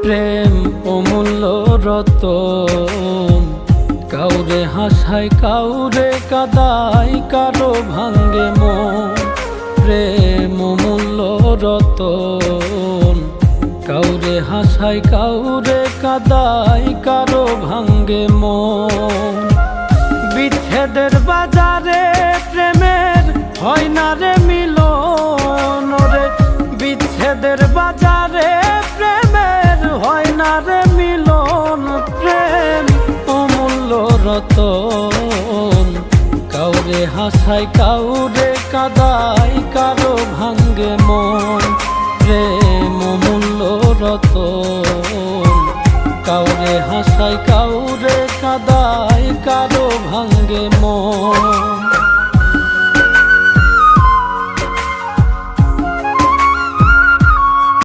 প্রেম অমূল্য রতন, কাউরে হাসায় কাউরে কাদায়, কারো ভাঙ্গে মন। প্রেম অমূল্য রতন, কাউরে হাসায় কাউরে কাদায়, কারো ভাঙ্গে মন। বিচ্ছেদের বাজারে প্রেমের হয় না রে মিলন রে, বিচ্ছেদের বাজারে প্রেমের হয় না রে মিলন। প্রেম অমূল্য রতন, কাউরে হাসায় কাউরে কাদায়, কারো ভাঙ্গে মন। প্রেম অমূল্য রতন, কাউরে হাসায় কাউরে কাদায়, কারো ভাঙ্গে মন।